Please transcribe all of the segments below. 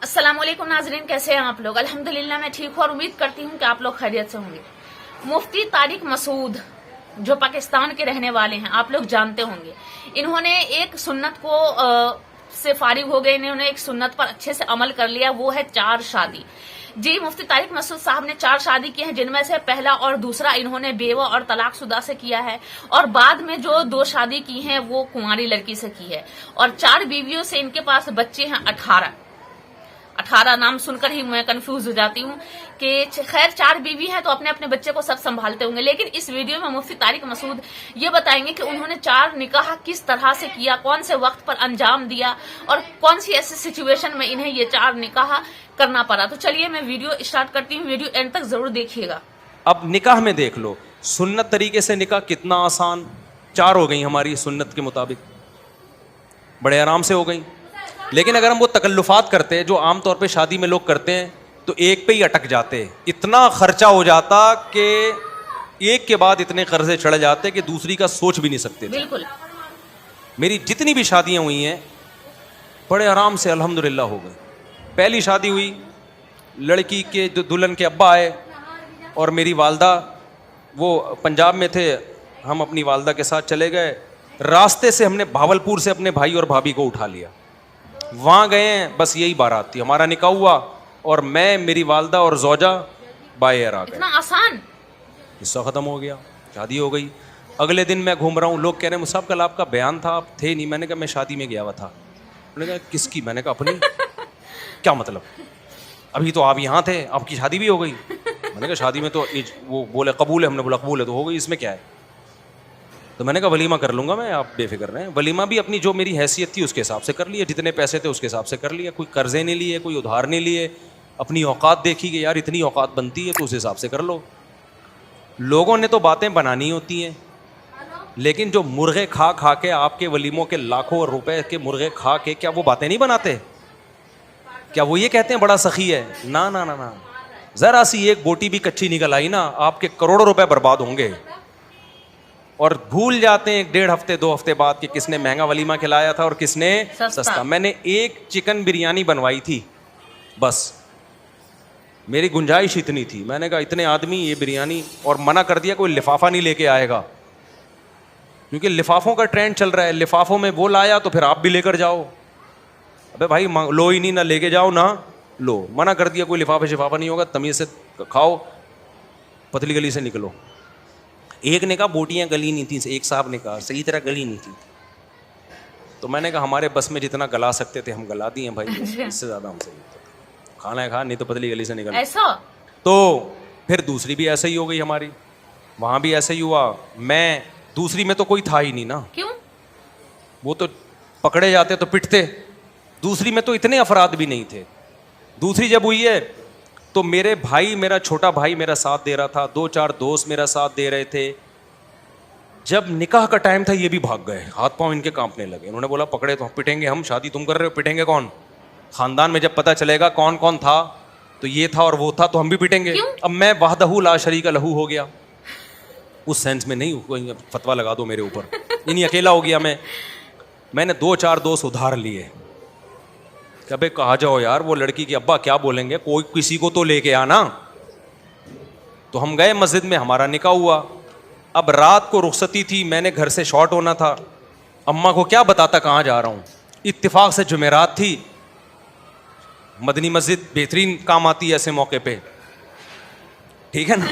अस्सलाम वालेकुम नाजरीन, कैसे हैं आप लोग। अल्हम्दुलिल्लाह मैं ठीक हूँ और उम्मीद करती हूँ कि आप लोग खैरियत से होंगे। मुफ्ती तारिक मसूद जो पाकिस्तान के रहने वाले हैं, आप लोग जानते होंगे, इन्होंने एक सुन्नत को से फारिग हो गए, इन्होंने एक सुन्नत पर अच्छे से अमल कर लिया, वो है 4 शादी। जी, मुफ्ती तारिक मसूद साहब ने 4 शादी की हैं, जिनमें से पहला और दूसरा इन्होंने बेवा और तलाकशुदा से किया है, और बाद में जो 2 शादी की हैं वो कुंवारी लड़की से की है, और 4 बीवियों से इनके पास बच्चे हैं 18 नाम सुनकर ही मैं कंफ्यूज हो जाती हूँ कि खैर 4 बीवी हैं तो अपने अपने बच्चे को सब संभालते होंगे। लेकिन इस वीडियो में मुफ्ती तारिक मसूद ये बताएंगे कि उन्होंने 4 निकाह किस तरह से किया, कौन से वक्त पर अंजाम दिया, और कौन सी ऐसी सिचुएशन में इन्हें ये 4 निकाह करना पड़ा। तो चलिए मैं वीडियो स्टार्ट करती हूँ, वीडियो एंड तक जरूर देखिएगा। अब निकाह में देख लो, सुन्नत तरीके से निकाह कितना आसान, 4 हो गई हमारी सुन्नत के मुताबिक, बड़े आराम से हो गई। लेकिन अगर हम वो तकल्लुफात करते हैं जो आम तौर पे शादी में लोग करते हैं तो एक पे ही अटक जाते हैं, इतना खर्चा हो जाता कि एक के बाद इतने कर्जे चढ़ जाते कि दूसरी का सोच भी नहीं सकते थे। बिल्कुल, मेरी जितनी भी शादियां हुई हैं बड़े आराम से अल्हम्दुलिल्लाह हो गए। पहली शादी हुई, लड़की के जो दुल्हन के अब्बा आए और मेरी वालदा, वो पंजाब में थे, हम अपनी वालदा के साथ चले गए। रास्ते से हमने भावलपुर से अपने भाई और भाभी को उठा लिया, वहाँ गए हैं, बस यही बारात थी, हमारा निकाह हुआ और मैं, मेरी वालदा और जोजा बाय एयर आ गए। इतना आसान, हिस्सा ख़त्म हो गया, शादी हो गई। अगले दिन मैं घूम रहा हूँ, लोग कह रहे हैं मुसाब कल आपका बयान था, आप थे नहीं। मैंने कहा मैं शादी में गया हुआ था। उन्होंने कहा किसकी? मैंने कहा अपनी। क्या मतलब? अभी तो आप यहाँ थे, आपकी शादी भी हो गई। मैंने कहा शादी में तो वो बोले कबूल है, हमने बोला कबूल है तो हो गई, इसमें क्या है। तो मैंने कहा वलीमा कर लूँगा मैं, आप बेफिक्र रहें। वलीमा भी अपनी जो मेरी हैसियत थी उसके हिसाब से कर लिए, जितने पैसे थे उसके हिसाब से कर लिया, कोई कर्जे नहीं लिए, कोई उधार नहीं लिए, अपनी औकात देखी कि यार इतनी औकात बनती है तो उस हिसाब से कर लो। लोगों ने तो बातें बनानी होती हैं, लेकिन जो मुर्गे खा खा के आपके वलीमों के लाखों रुपए के मुर्गे खा के क्या वो बातें नहीं बनाते? क्या वो ये कहते हैं बड़ा सखी है? ना ना ना ना, ज़रा सी एक बोटी भी कच्ची निकल आई ना, आपके करोड़ों रुपए बर्बाद होंगे। और भूल जाते हैं 1.5 हफ्ते 2 हफ्ते बाद कि किसने महंगा वलीमा खिलाया था और किसने सस्ता। मैंने एक चिकन बिरयानी बनवाई थी, बस मेरी गुंजाइश इतनी थी। मैंने कहा इतने आदमी ये बिरयानी, और मना कर दिया कोई लिफाफा नहीं लेके आएगा, क्योंकि लिफाफों का ट्रेंड चल रहा है। लिफाफों में वो लाया तो फिर आप भी लेकर जाओ। अबे भाई लो ही नहीं, ना लेके जाओ ना लो। मना कर दिया कोई लिफाफा शिफाफा नहीं होगा, तमीज़ से खाओ, पतली गली से निकलो। एक ने कहा बोटियाँ गली नहीं थी, एक साहब ने कहा सही तरह गली नहीं थी। तो मैंने कहा हमारे बस में जितना गला सकते थे हम गला दिए भाई, इससे ज़्यादा हमसे खाना है खा, नहीं तो पतली गली से निकल। ऐसा तो फिर दूसरी भी ऐसे ही हो गई हमारी, वहाँ भी ऐसे ही हुआ। मैं दूसरी में तो कोई था ही नहीं ना, क्यों? वो तो पकड़े जाते तो पिटते। दूसरी में तो इतने अफराद भी नहीं थे। दूसरी जब हुई है तो मेरे भाई, मेरा छोटा भाई मेरा साथ दे रहा था, 2-4 दोस्त मेरा साथ दे रहे थे। जब निकाह का टाइम था ये भी भाग गए, हाथ पांव इनके कांपने लगे। उन्होंने बोला पकड़े तो पिटेंगे हम, शादी तुम कर रहे हो, पिटेंगे कौन? खानदान में जब पता चलेगा कौन कौन था, तो ये था और वो था, तो हम भी पिटेंगे। अब मैं वहदहू ला शरीका लहू हो गया, उस सेंस में नहीं कोई फतवा लगा दो मेरे ऊपर, इन्हीं अकेला हो गया मैंने 2-4 दोस्त उधार लिए। कभी कहा जाओ यार वो लड़की के अब्बा क्या बोलेंगे, कोई किसी को तो लेके आना। तो हम गए मस्जिद में, हमारा निकाह हुआ। अब रात को रुखसती थी, मैंने घर से शॉर्ट होना था, अम्मा को क्या बताता कहाँ जा रहा हूँ। इत्तेफाक से जुमेरात थी, मदनी मस्जिद बेहतरीन काम आती है ऐसे मौके पे, ठीक है ना।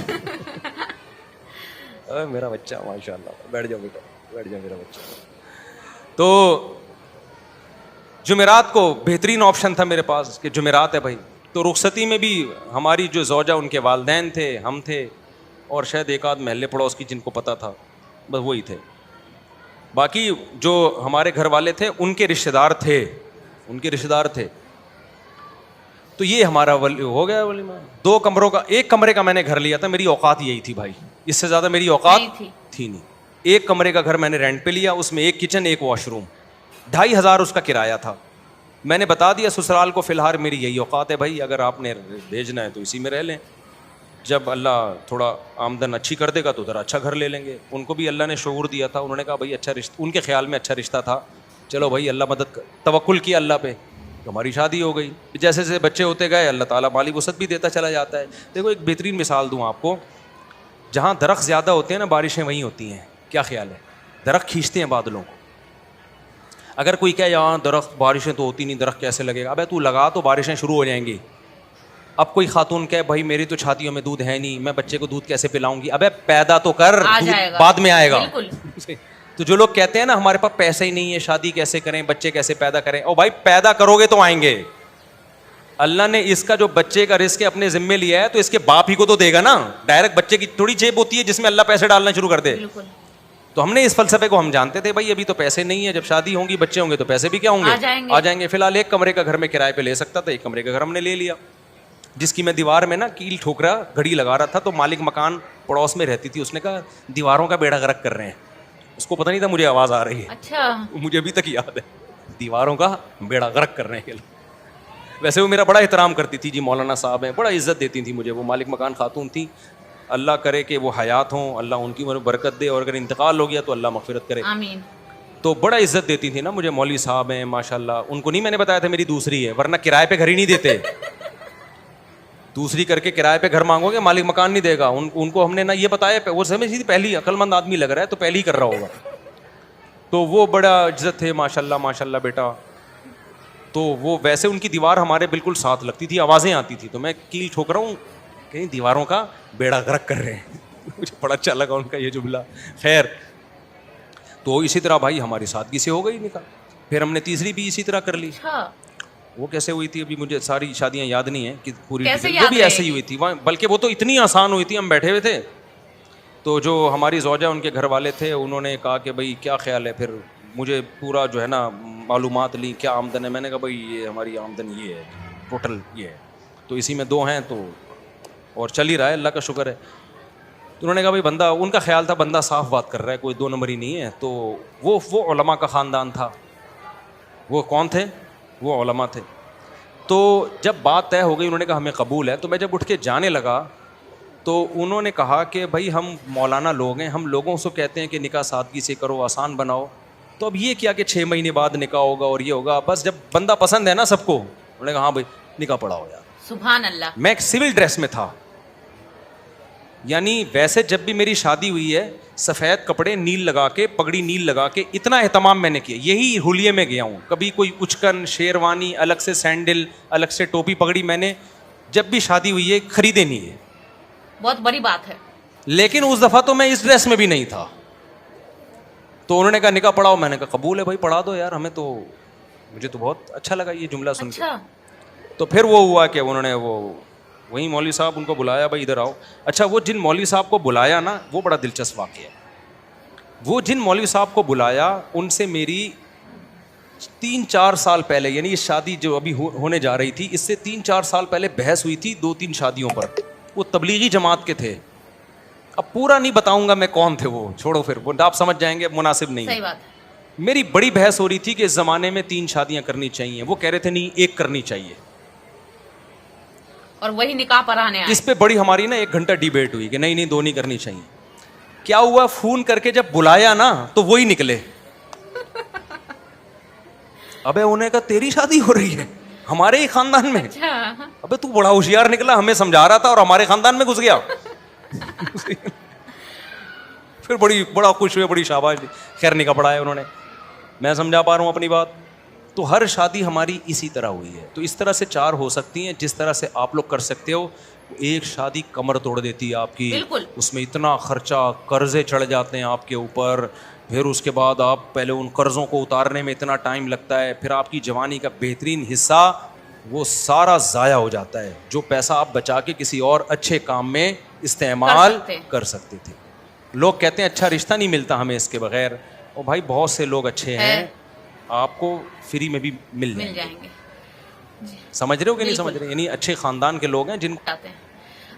मेरा बच्चा माशाल्लाह, बैठ जाओ बेटा, बैठ जाओ मेरा बच्चा। तो जुमेरात को बेहतरीन ऑप्शन था मेरे पास कि जुमेरात है भाई। तो रुखसती में भी हमारी जो ज़ौजा, उनके वालिदैन थे, हम थे, और शायद एक आध महल्ले पड़ोस की जिनको पता था, बस वही थे। बाकी जो हमारे घर वाले थे उनके रिश्तेदार थे। तो ये हमारा हो गया वलीमा। 2 कमरों का, 1 कमरे का मैंने घर लिया था, मेरी औकात यही थी भाई, इससे ज़्यादा मेरी औकात थी नहीं। 1 कमरे का घर मैंने रेंट पे लिया, उसमें 1 किचन 1 वॉशरूम, 2,500 उसका किराया था। मैंने बता दिया ससुराल को फ़िलहाल मेरी यही औकात है भाई, अगर आपने भेजना है तो इसी में रह लें, जब अल्लाह थोड़ा आमदन अच्छी कर देगा तो ज़रा अच्छा घर ले लेंगे। उनको भी अल्लाह ने शऊर दिया था, उन्होंने कहा भाई अच्छा रिश्ता, उनके ख्याल में अच्छा रिश्ता था, चलो भाई अल्लाह मदद, तवक्कुल किया अल्लाह पे, ہماری شادی ہو گئی. جیسے جیسے بچے ہوتے گئے اللہ تعالیٰ مالی وسعت بھی دیتا چلا جاتا ہے. دیکھو ایک بہترین مثال دوں آپ کو, جہاں درخت زیادہ ہوتے ہیں نا بارشیں وہیں ہوتی ہیں. کیا خیال ہے؟ درخت کھینچتے ہیں بادلوں کو. اگر کوئی کہے یہاں درخت بارشیں تو ہوتی نہیں, درخت کیسے لگے گا؟ ابے تو لگا تو بارشیں شروع ہو جائیں گی. اب کوئی خاتون کہے بھائی میری تو چھاتیوں میں دودھ ہے نہیں, میں بچے کو دودھ کیسے پلاؤں گی؟ ابے پیدا تو کر, بعد میں آئے گا. تو جو لوگ کہتے ہیں نا ہمارے پاس پیسے ہی نہیں ہے, شادی کیسے کریں, بچے کیسے پیدا کریں, او بھائی پیدا کرو گے تو آئیں گے. اللہ نے اس کا جو بچے کا رزق اپنے ذمے لیا ہے تو اس کے باپ ہی کو تو دے گا نا. ڈائریکٹ بچے کی تھوڑی جیب ہوتی ہے جس میں اللہ پیسے ڈالنا شروع کر دے. تو ہم نے اس فلسفے کو ہم جانتے تھے بھائی ابھی تو پیسے نہیں ہے, جب شادی ہوں گی بچے ہوں گے تو پیسے بھی کیا ہوں گے, آ جائیں گے. فی الحال ایک کمرے کا گھر میں کرائے پہ لے سکتا تھا, ایک کمرے کا گھر ہم نے لے لیا, جس کی میں دیوار میں نا کیل ٹھوک رہا گھڑی لگا رہا تھا. تو مالک مکان پڑوس میں رہتی تھی, اس نے کہا دیواروں کا بیڑا غرق کر رہے ہیں. اس کو پتہ نہیں تھا مجھے آواز آ رہی ہے. اچھا, مجھے ابھی تک یاد ہے, دیواروں کا بیڑا غرق کر رہے ہیں. ویسے وہ میرا بڑا احترام کرتی تھی جی, مولانا صاحب ہیں, بڑا عزت دیتی تھی مجھے. وہ مالک مکان خاتون تھی, اللہ کرے کہ وہ حیات ہوں, اللہ ان کی برکت دے, اور اگر انتقال ہو گیا تو اللہ مغفرت کرے. آمین. تو بڑا عزت دیتی تھی نا مجھے. مولوی صاحب ہیں ماشاء اللہ, ان کو نہیں میں نے بتایا تھا میری دوسری ہے, ورنہ کرائے پہ گھر ہی نہیں دیتے. دوسری کر کے کرائے پہ گھر مانگو گے مالک مکان نہیں دے گا. ان کو ہم نے نا یہ بتایا, وہ سمجھ تھی پہلی عقل مند آدمی لگ رہا ہے تو پہلی کر رہا ہوگا. تو وہ بڑا عزت تھے ماشاء اللہ بیٹا. تو وہ ویسے ان کی دیوار ہمارے بالکل ساتھ لگتی تھی, آوازیں آتی تھی. تو میں کیل ٹھوک رہا ہوں, کہیں دیواروں کا بیڑا غرق کر رہے ہیں. مجھے بڑا اچھا لگا ان کا یہ جملہ. خیر, تو اسی طرح بھائی ہماری سادگی سے ہو گئی نکاح. پھر ہم نے تیسری بھی اسی طرح کر لی. وہ کیسے ہوئی تھی ابھی مجھے ساری شادیاں یاد نہیں ہیں کہ پوری, وہ بھی ایسے ہی ہوئی تھی. بلکہ وہ تو اتنی آسان ہوئی تھی, ہم بیٹھے ہوئے تھے تو جو ہماری زوجہ ان کے گھر والے تھے انہوں نے کہا کہ بھائی کیا خیال ہے. پھر مجھے پورا جو ہے نا معلومات لی کیا آمدن ہے. میں نے کہا بھائی یہ ہماری آمدن یہ ہے, ٹوٹل یہ ہے, تو اسی میں 2 ہیں تو اور چل ہی رہا ہے, اللہ کا شکر ہے. تو انہوں نے کہا بھائی بندہ, ان کا خیال تھا بندہ صاف بات کر رہا ہے, کوئی 2 نمبر ہی نہیں ہے. تو وہ علماء کا خاندان تھا. وہ کون تھے؟ وہ علماء تھے. تو جب بات طے ہو گئی انہوں نے کہا ہمیں قبول ہے. تو میں جب اٹھ کے جانے لگا تو انہوں نے کہا کہ بھائی ہم مولانا لوگ ہیں, ہم لوگوں سے کہتے ہیں کہ نکاح سادگی سے کرو, آسان بناؤ. تو اب یہ کیا کہ 6 مہینے بعد نکاح ہوگا اور یہ ہوگا, بس جب بندہ پسند ہے نا سب کو. انہوں نے کہا ہاں بھائی نکاح پڑھاؤ یار. سبحان اللہ. میں ایک سول ڈریس میں تھا, یعنی ویسے جب بھی میری شادی ہوئی ہے سفید کپڑے نیل لگا کے, پگڑی نیل لگا کے, اتنا اہتمام میں نے کیا. یہی ہولیے میں گیا ہوں, کبھی کوئی اچکن, شیروانی, الگ سے سینڈل, الگ سے ٹوپی پگڑی میں نے جب بھی شادی ہوئی ہے خریدے نہیں ہے. بہت بڑی بات ہے. لیکن اس دفعہ تو میں اس ڈریس میں بھی نہیں تھا. تو انہوں نے کہا نکاح پڑھاؤ. میں نے کہا قبول ہے بھائی پڑھا دو یار, ہمیں تو, مجھے تو بہت اچھا لگا یہ جملہ سن کے. تو پھر وہ ہوا کہ انہوں نے وہیں مولوی صاحب ان کو بلایا, بھائی ادھر آؤ. اچھا وہ جن مولوی صاحب کو بلایا نا وہ بڑا دلچسپ واقعہ ہے. وہ جن مولوی صاحب کو بلایا ان سے میری 3-4 سال پہلے, یعنی یہ شادی جو ابھی ہونے جا رہی تھی اس سے 3-4 سال پہلے بحث ہوئی تھی 2-3 شادیوں پر. وہ تبلیغی جماعت کے تھے. اب پورا نہیں بتاؤں گا میں کون تھے, وہ چھوڑو, پھر وہ آپ سمجھ جائیں گے, مناسب نہیں. صحیح بات. میری بڑی بحث ہو رہی تھی کہ اس زمانے میں 3 شادیاں کرنی چاہیے. وہ کہہ رہے تھے نہیں 1 کرنی چاہیے, اور وہی نکاح پڑھانے آئے. اس پہ بڑی ہماری نا 1 گھنٹہ ڈیبیٹ ہوئی کہ نہیں 2 نہیں کرنی چاہیے. کیا ہوا, فون کر کے جب بلایا نا تو وہی نکلے. ابے انہیں کہا تیری شادی ہو رہی ہے ہمارے ہی خاندان میں. ابے تو بڑا ہوشیار نکلا, ہمیں سمجھا رہا تھا اور ہمارے خاندان میں گھس گیا. پھر بڑا خوش ہوئے, بڑی شاباش دی. خیر نکاح پڑھایا انہوں نے. میں سمجھا پا رہا ہوں اپنی بات. تو ہر شادی ہماری اسی طرح ہوئی ہے. تو اس طرح سے 4 ہو سکتی ہیں جس طرح سے آپ لوگ کر سکتے ہو. ایک شادی کمر توڑ دیتی ہے آپ کی, اس میں اتنا خرچہ, قرضے چڑھ جاتے ہیں آپ کے اوپر, پھر اس کے بعد آپ پہلے ان قرضوں کو اتارنے میں اتنا ٹائم لگتا ہے, پھر آپ کی جوانی کا بہترین حصہ وہ سارا ضائع ہو جاتا ہے جو پیسہ آپ بچا کے کسی اور اچھے کام میں استعمال کر سکتے تھے. لوگ کہتے ہیں اچھا رشتہ نہیں ملتا ہمیں اس کے بغیر. اور بھائی بہت سے لوگ اچھے ہیں, آپ کو فری میں بھی مل جائیں گے. سمجھ رہے ہو کہ نہیں سمجھ رہے؟ یعنی اچھے خاندان کے لوگ ہیں جن کو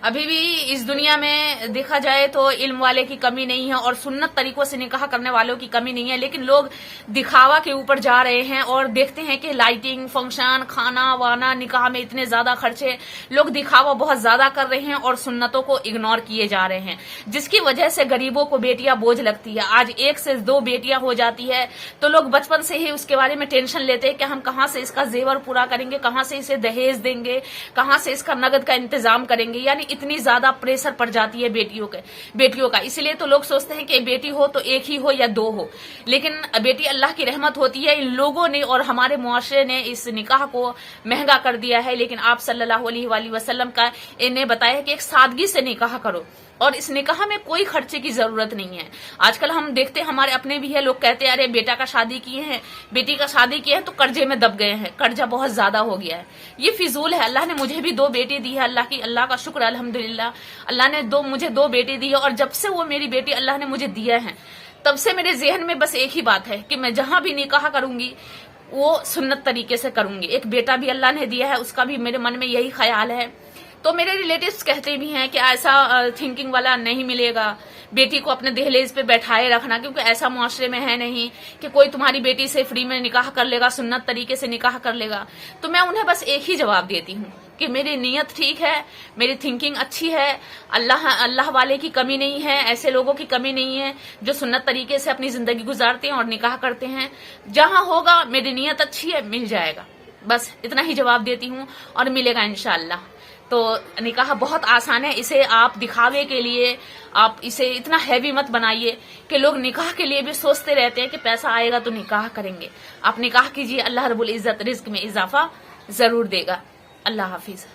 अभी भी इस दुनिया में देखा जाए तो इल्म वाले की कमी नहीं है और सुन्नत तरीकों से निकाह करने वालों की कमी नहीं है, लेकिन लोग दिखावा के ऊपर जा रहे हैं और देखते हैं कि लाइटिंग, फंक्शन, खाना वाना, निकाह में इतने ज्यादा खर्चे, लोग दिखावा बहुत ज्यादा कर रहे हैं और सुन्नतों को इग्नोर किए जा रहे हैं, जिसकी वजह से गरीबों को बेटियां बोझ लगती है। आज 1 से 2 बेटियां हो जाती है तो लोग बचपन से ही उसके बारे में टेंशन लेते हैं कि हम कहां से इसका जेवर पूरा करेंगे, कहां से इसे दहेज देंगे, कहां से इसका नगद का इंतजाम करेंगे। यानी इतनी ज्यादा प्रेशर पड़ जाती है बेटियों का। इसलिए तो लोग सोचते हैं कि बेटी हो तो एक ही हो या 2 हो, लेकिन बेटी अल्लाह की रहमत होती है। इन लोगों ने और हमारे मुआशरे ने इस निकाह को महंगा कर दिया है, लेकिन आप सल्लल्लाहु अलैहि वसल्लम का इन्हें बताया कि एक सादगी से निकाह करो और इस निकाह में कोई खर्चे की जरूरत नहीं है। आजकल हम देखते हैं, हमारे अपने भी है, लोग कहते हैं अरे बेटा का शादी किए हैं, बेटी का शादी किए हैं तो कर्जे में दब गए हैं, कर्जा बहुत ज्यादा हो गया है। ये फिजूल है। अल्लाह ने मुझे भी 2 बेटी दी है, अल्लाह का शुक्र अल्हम्दुलिल्लाह। अल्लाह ने मुझे 2 बेटी दी है और जब से वो मेरी बेटी अल्लाह ने मुझे दिया है तब से मेरे जहन में बस एक ही बात है कि मैं जहां भी निकाह करूंगी वो सुन्नत तरीके से करूंगी। एक बेटा भी अल्लाह ने दिया है, उसका भी मेरे मन में यही ख्याल है। तो मेरे रिलेटिव्स कहते भी हैं कि ऐसा थिंकिंग वाला नहीं मिलेगा, बेटी को अपने दहलीज पे बैठाए रखना, क्योंकि ऐसा मुआशरे में है नहीं कि कोई तुम्हारी बेटी से फ्री में निकाह कर लेगा, सुन्नत तरीके से निकाह कर लेगा। तो मैं उन्हें बस एक ही जवाब देती हूँ कि मेरी नीयत ठीक है, मेरी थिंकिंग अच्छी है, अल्लाह वाले की कमी नहीं है, ऐसे लोगों की कमी नहीं है जो सुन्नत तरीके से अपनी जिंदगी गुजारते हैं और निकाह करते हैं। जहां होगा मेरी नीयत अच्छी है, मिल जाएगा। बस इतना ही जवाब देती हूँ और मिलेगा इंशाअल्लाह। तो निकाह बहुत आसान है, इसे आप दिखावे के लिए आप इसे इतना हैवी मत बनाइए कि लोग निकाह के लिए भी सोचते रहते हैं कि पैसा आएगा तो निकाह करेंगे। आप निकाह कीजिए, अल्लाह रब्बुल इज्जत रिज्क में इजाफा जरूर देगा। अल्लाह हाफिज।